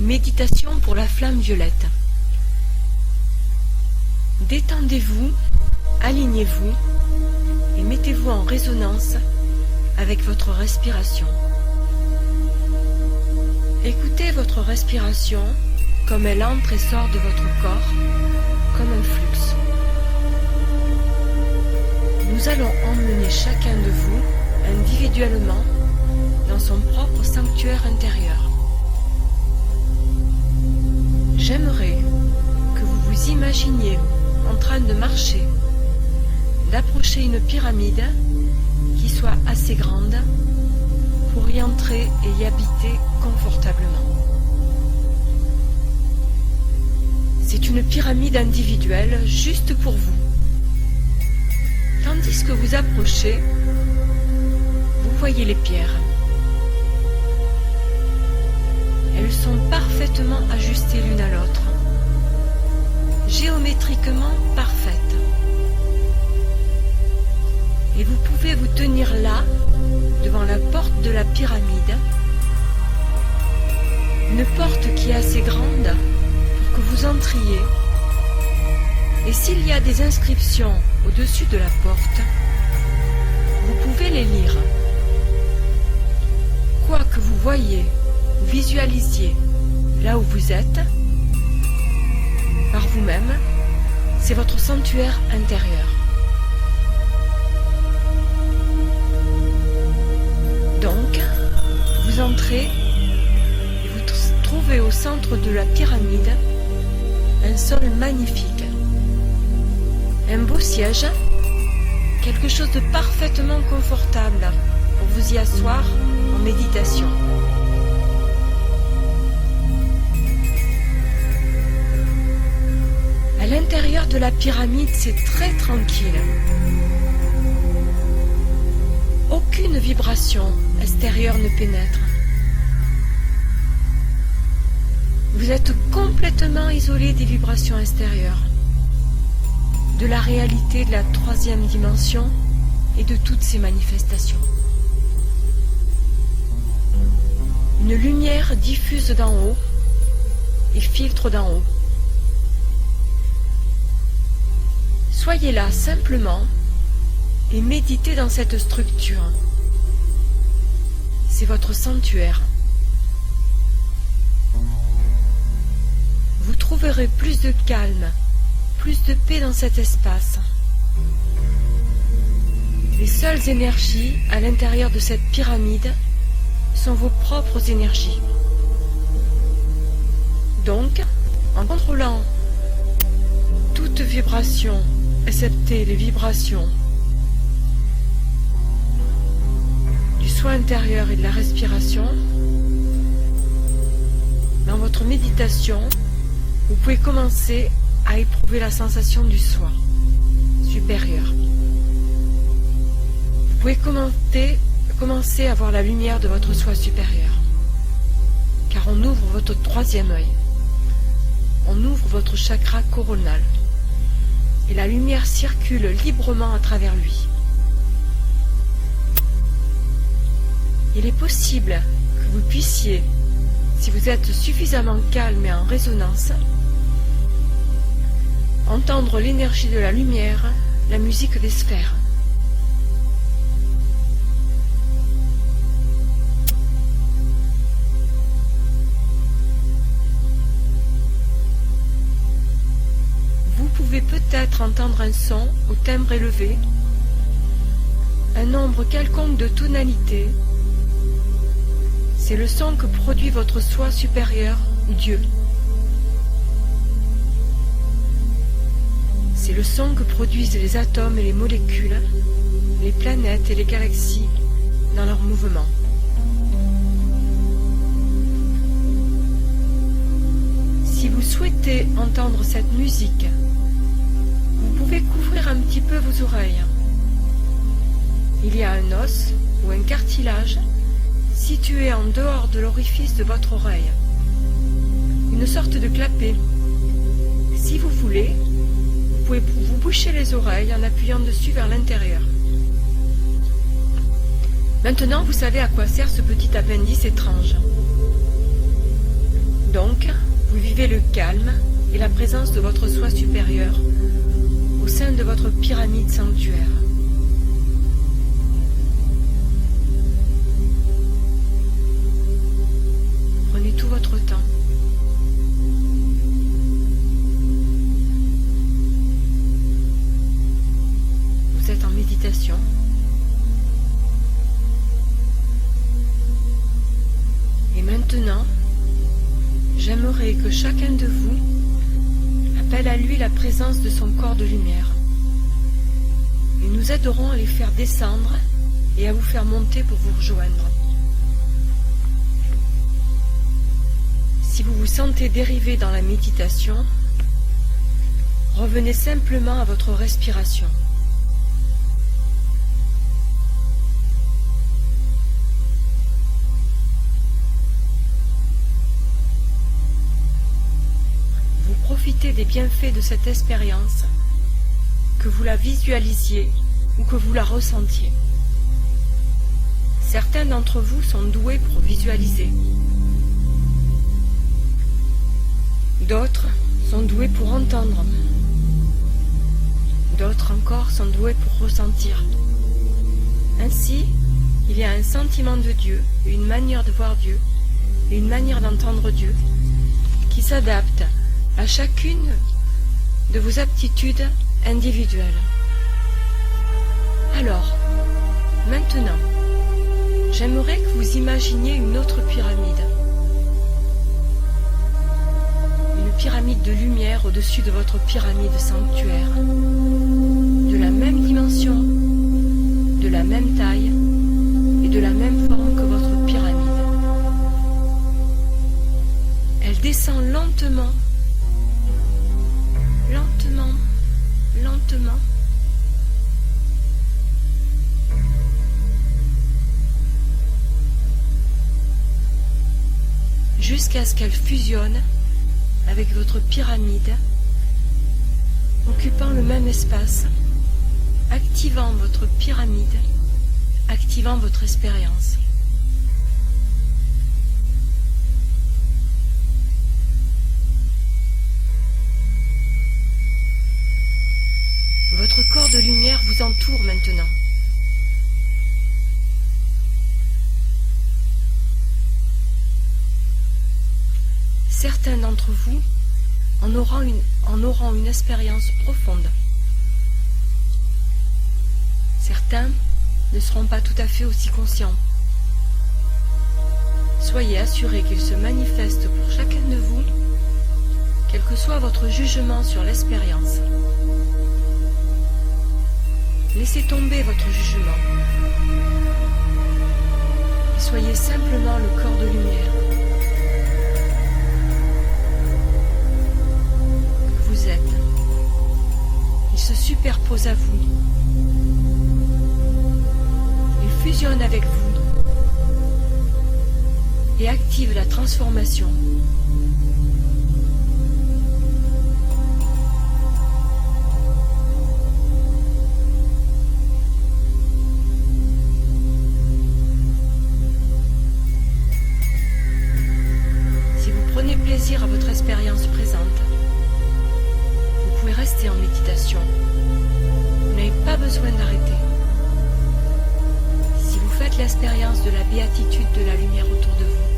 Méditation pour la flamme violette. Détendez-vous, alignez-vous et mettez-vous en résonance avec votre respiration. Écoutez votre respiration comme elle entre et sort de votre corps, comme un flux. Nous allons emmener chacun de vous individuellement dans son propre sanctuaire intérieur. J'aimerais que vous vous imaginiez en train de marcher, d'approcher une pyramide qui soit assez grande pour y entrer et y habiter confortablement. C'est une pyramide individuelle juste pour vous. Tandis que vous approchez, vous voyez les pierres. Elles sont parfaitement ajustées l'une à l'autre, géométriquement parfaites. Et vous pouvez vous tenir là, devant la porte de la pyramide, une porte qui est assez grande pour que vous entriez. Et s'il y a des inscriptions au-dessus de la porte, vous pouvez les lire. Quoi que vous voyez, visualisiez là où vous êtes, par vous-même, c'est votre sanctuaire intérieur. Donc, vous entrez et vous trouvez au centre de la pyramide un sol magnifique, un beau siège, quelque chose de parfaitement confortable pour vous y asseoir en méditation. À l'intérieur de la pyramide, c'est très tranquille. Aucune vibration extérieure ne pénètre. Vous êtes complètement isolé des vibrations extérieures, de la réalité de la troisième dimension et de toutes ses manifestations. Une lumière diffuse d'en haut et filtre d'en haut. Soyez là simplement et méditez dans cette structure. C'est votre sanctuaire. Vous trouverez plus de calme, plus de paix dans cet espace. Les seules énergies à l'intérieur de cette pyramide sont vos propres énergies. Donc, en contrôlant toute vibration, excepté les vibrations du soi intérieur et de la respiration, dans votre méditation, vous pouvez commencer à éprouver la sensation du soi supérieur. Vous pouvez commencer à voir la lumière de votre soi supérieur, car on ouvre votre troisième œil, on ouvre votre chakra coronal, et la lumière circule librement à travers lui. Il est possible que vous puissiez, si vous êtes suffisamment calme et en résonance, entendre l'énergie de la lumière, la musique des sphères. Vous pouvez peut-être entendre un son au timbre élevé, un nombre quelconque de tonalité. C'est le son que produit votre soi supérieur ou Dieu. C'est le son que produisent les atomes et les molécules, les planètes et les galaxies dans leur mouvement. Si vous souhaitez entendre cette musique, vous pouvez couvrir un petit peu vos oreilles. Il y a un os ou un cartilage situé en dehors de l'orifice de votre oreille, une sorte de clapet. Si vous voulez, vous pouvez vous boucher les oreilles en appuyant dessus vers l'intérieur. Maintenant, vous savez à quoi sert ce petit appendice étrange. Donc, vous vivez le calme et la présence de votre soi supérieur au sein de votre pyramide sanctuaire. Prenez tout votre temps. Vous êtes en méditation. Et maintenant, j'aimerais que chacun de vous appelle à lui la présence de son corps de lumière. Et nous aiderons à les faire descendre et à vous faire monter pour vous rejoindre. Si vous vous sentez dérivé dans la méditation, revenez simplement à votre respiration. Profitez des bienfaits de cette expérience, que vous la visualisiez ou que vous la ressentiez. Certains d'entre vous sont doués pour visualiser. D'autres sont doués pour entendre. D'autres encore sont doués pour ressentir. Ainsi, il y a un sentiment de Dieu, une manière de voir Dieu et une manière d'entendre Dieu qui s'adaptent à chacune de vos aptitudes individuelles. Alors, maintenant, j'aimerais que vous imaginiez une autre pyramide. Une pyramide de lumière au-dessus de votre pyramide sanctuaire. De la même dimension, de la même taille et de la même forme que votre pyramide. Elle descend lentement, lentement, jusqu'à ce qu'elle fusionne avec votre pyramide, occupant le même espace, activant votre pyramide, activant votre expérience. Votre corps de lumière vous entoure maintenant. Certains d'entre vous en auront une expérience profonde. Certains ne seront pas tout à fait aussi conscients. Soyez assurés qu'il se manifeste pour chacun de vous, quel que soit votre jugement sur l'expérience. Laissez tomber votre jugement. Et soyez simplement le corps de lumière que vous êtes. Il se superpose à vous. Il fusionne avec vous et active la transformation. À votre expérience présente. Vous pouvez rester en méditation. Vous n'avez pas besoin d'arrêter. Si vous faites l'expérience de la béatitude de la lumière autour de vous,